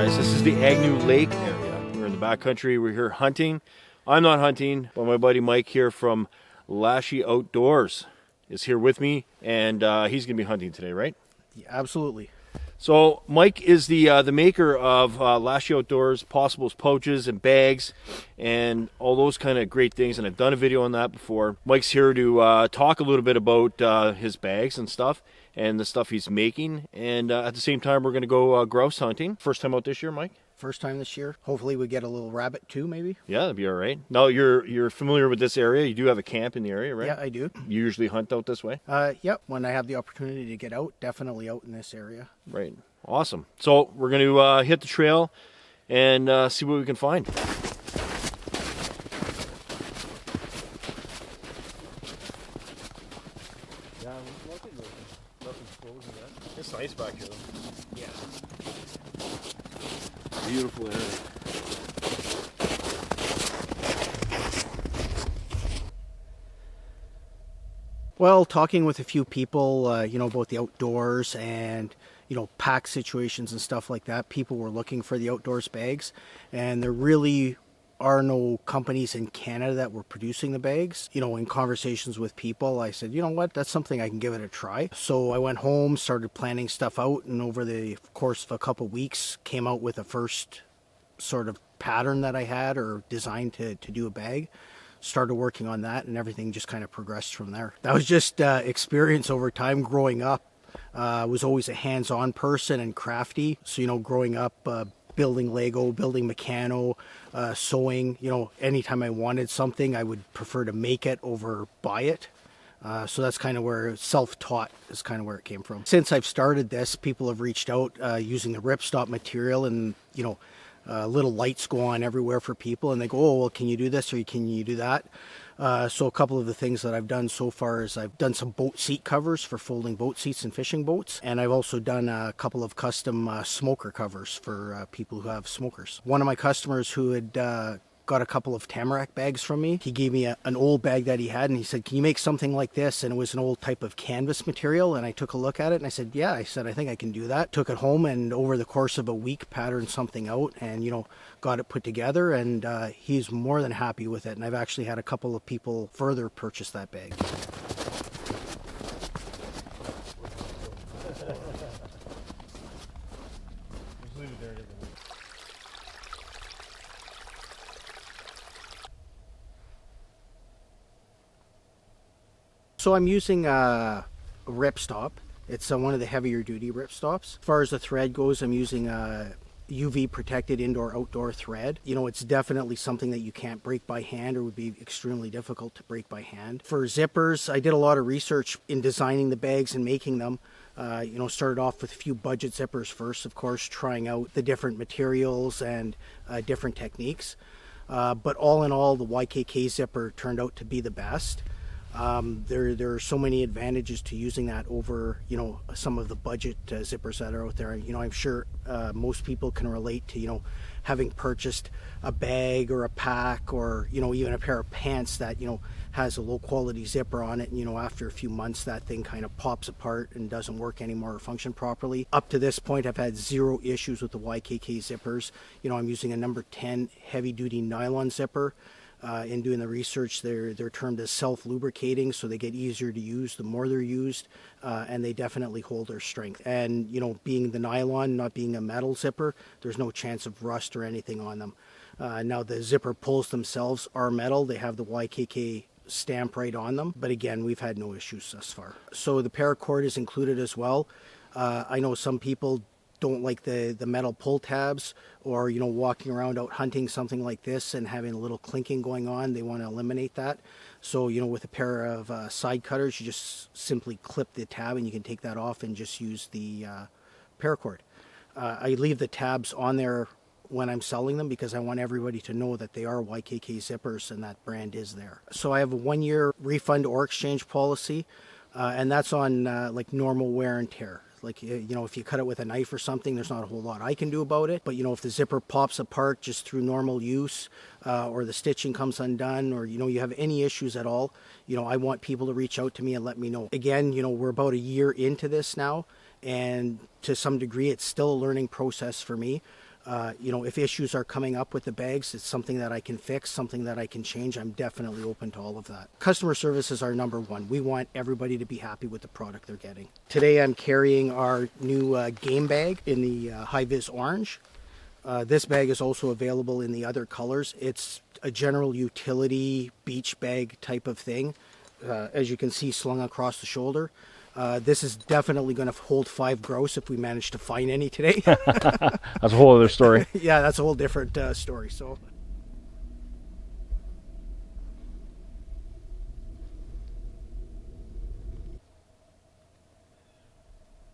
guys. This is the Agnew Lake area. We're in the backcountry. We're here hunting. I'm not hunting, but my buddy Mike here from Lasci Outdoors is here with me, and he's going to be hunting today, right? Yeah, absolutely. So Mike is the maker of Lasci Outdoors, Possibles pouches and bags, and all those kind of great things. And I've done a video on that before. Mike's here to talk a little bit about his bags and stuff, and the stuff he's making. And at the same time, we're going to go grouse hunting. First time out this year, Mike? First time this year. Hopefully we get a little rabbit too, maybe. Yeah, that'd be all right. Now you're familiar with this area. You do have a camp in the area, right? Yeah, I do. You usually hunt out this way? Yep. When I have the opportunity to get out, definitely out in this area. Right. Awesome. So we're going to hit the trail and see what we can find. Yeah, nothing's frozen yet. It's nice back here, though. Yeah. Beautiful area. Well, talking with a few people, about the outdoors and, pack situations and stuff like that, people were looking for the outdoors bags, and there really are no companies in Canada that were producing the bags. In conversations with people, I said, you know what, that's something I can give it a try. So I went home, started planning stuff out, and over the course of a couple of weeks, came out with a first sort of pattern that I had or designed to do a bag. Started working on that, and everything just kind of progressed from there. That was just experience over time growing up. I was always a hands-on person and crafty. So, growing up, building Lego, building Meccano, sewing, anytime I wanted something, I would prefer to make it over buy it. So that's kind of where self-taught is kind of where it came from. Since I've started this, people have reached out using the ripstop material, and, little lights go on everywhere for people, and they go, oh, well, can you do this or can you do that? So a couple of the things that I've done so far is I've done some boat seat covers for folding boat seats and fishing boats, and I've also done a couple of custom smoker covers for people who have smokers. One of my customers who had got a couple of tamarack bags from me. He gave me an old bag that he had, and he said, can you make something like this? And it was an old type of canvas material, and I took a look at it, and I said, yeah. I said, I think I can do that. Took it home, and over the course of a week, patterned something out, and, got it put together, and he's more than happy with it. And I've actually had a couple of people further purchase that bag. So I'm using a ripstop. It's one of the heavier duty ripstops. As far as the thread goes, I'm using a UV protected indoor-outdoor thread. It's definitely something that you can't break by hand or would be extremely difficult to break by hand. For zippers, I did a lot of research in designing the bags and making them. Started off with a few budget zippers first, of course, trying out the different materials and different techniques. But all in all, the YKK zipper turned out to be the best. There are so many advantages to using that over, some of the budget zippers that are out there. I'm sure most people can relate to, having purchased a bag or a pack or, even a pair of pants that, has a low quality zipper on it. And, after a few months, that thing kind of pops apart and doesn't work anymore or function properly. Up to this point, I've had zero issues with the YKK zippers. I'm using a number 10 heavy duty nylon zipper. In doing the research, they're termed as self-lubricating, so they get easier to use the more they're used, and they definitely hold their strength. And, being the nylon, not being a metal zipper, there's no chance of rust or anything on them. Now, the zipper pulls themselves are metal. They have the YKK stamp right on them, but again, we've had no issues thus far. So the paracord is included as well. I know some people don't like the metal pull tabs, or walking around out hunting something like this and having a little clinking going on. They want to eliminate that. So with a pair of side cutters, you just simply clip the tab and you can take that off and just use the paracord. I leave the tabs on there when I'm selling them because I want everybody to know that they are YKK zippers and that brand is there. So I have a 1-year refund or exchange policy, and that's on like normal wear and tear. Like, if you cut it with a knife or something, there's not a whole lot I can do about it. But, if the zipper pops apart just through normal use, or the stitching comes undone, or, you have any issues at all, I want people to reach out to me and let me know. Again, we're about a year into this now, and to some degree, it's still a learning process for me. If issues are coming up with the bags, it's something that I can fix, something that I can change. I'm definitely open to all of that. Customer service is our number one. We want everybody to be happy with the product they're getting. Today I'm carrying our new game bag in the high-vis orange. This bag is also available in the other colors. It's a general utility beach bag type of thing. As you can see, slung across the shoulder. This is definitely going to hold 5 grouse if we manage to find any today. That's a whole other story. Yeah, that's a whole different story. So,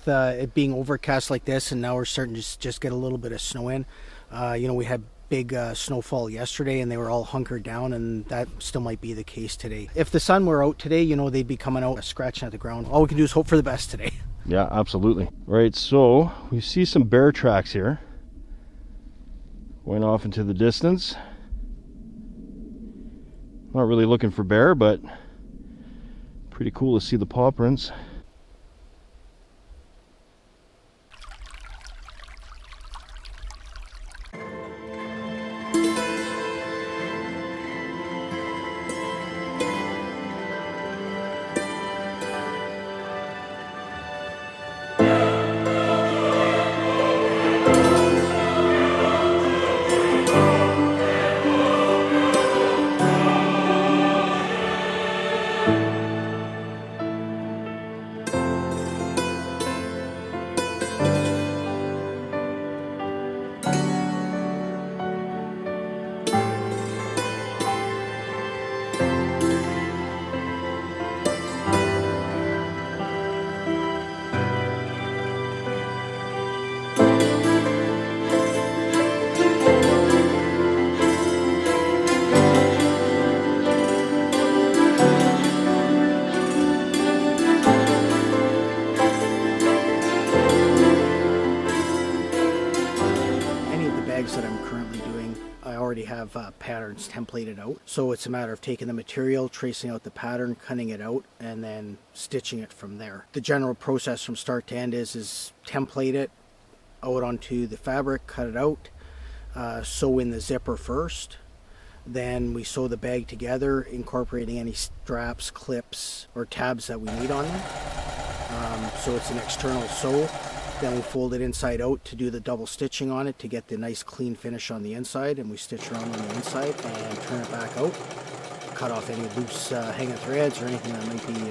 it being overcast like this, and now we're starting to just get a little bit of snow in. We had big snowfall yesterday, and they were all hunkered down, and that still might be the case today. If the sun were out today, they'd be coming out scratching at the ground. All we can do is hope for the best today. Yeah, absolutely. Right, so we see some bear tracks here going off into the distance. Not really looking for bear, but pretty cool to see the paw prints. That I'm currently doing, I already have patterns templated out, so it's a matter of taking the material, tracing out the pattern, cutting it out, and then stitching it from there. The general process from start to end is template it out onto the fabric, cut it out, sew in the zipper first, then we sew the bag together, incorporating any straps, clips, or tabs that we need on them. So it's an external sew. Then we fold it inside out to do the double stitching on it to get the nice clean finish on the inside, and we stitch around on the inside and turn it back out. Cut off any loose hanging threads or anything that might be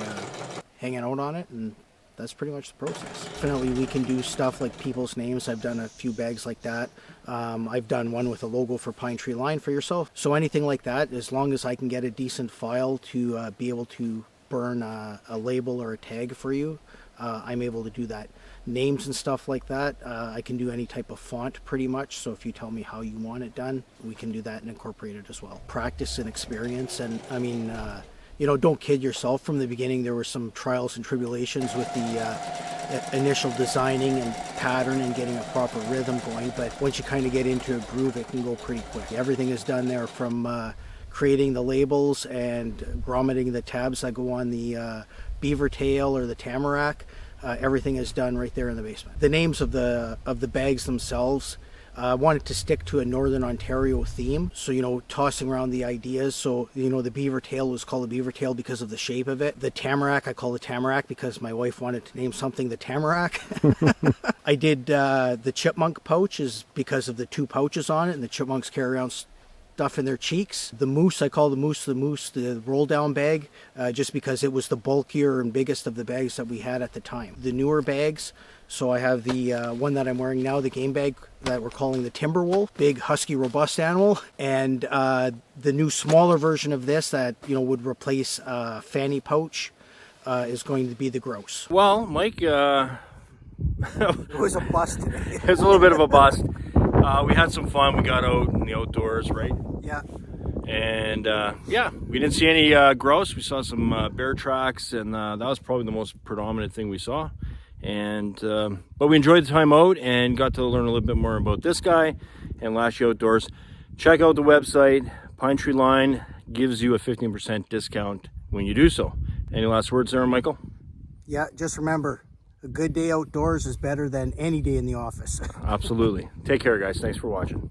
hanging out on it, and that's pretty much the process. Definitely we can do stuff like people's names. I've done a few bags like that. I've done one with a logo for Pinetree line for yourself. So anything like that, as long as I can get a decent file to be able to burn a label or a tag for you, I'm able to do that. Names and stuff like that, I can do any type of font pretty much, so if you tell me how you want it done, we can do that and incorporate it as well. Practice and experience, and I mean, don't kid yourself. From the beginning there were some trials and tribulations with the initial designing and pattern and getting a proper rhythm going, but once you kind of get into a groove, it can go pretty quick. Everything is done there, from creating the labels and grommeting the tabs that go on the beaver tail or the tamarack. Everything is done right there in the basement. The names of the bags themselves, I wanted to stick to a Northern Ontario theme. So, tossing around the ideas. So, the beaver tail was called a beaver tail because of the shape of it. The tamarack, I call the tamarack because my wife wanted to name something the tamarack. I did the chipmunk pouch is because of the 2 pouches on it, and the chipmunks carry around stuff in their cheeks. The moose, I call the moose the roll down bag, just because it was the bulkier and biggest of the bags that we had at the time. The newer bags, so I have the one that I'm wearing now, the game bag that we're calling the Timberwolf, big husky robust animal, and the new smaller version of this that would replace fanny pouch is going to be the Grouse. Well, Mike, It was a bust today. it was a little bit of a bust. We had some fun. We got out in the outdoors, right? Yeah. And we didn't see any grouse. We saw some bear tracks, and that was probably the most predominant thing we saw. And but we enjoyed the time out and got to learn a little bit more about this guy and Lasci Outdoors. Check out the website. Pinetree line gives you a 15% discount when you do so. Any last words there, Michael? Yeah, just remember, a good day outdoors is better than any day in the office. Absolutely. Take care, guys. Thanks for watching.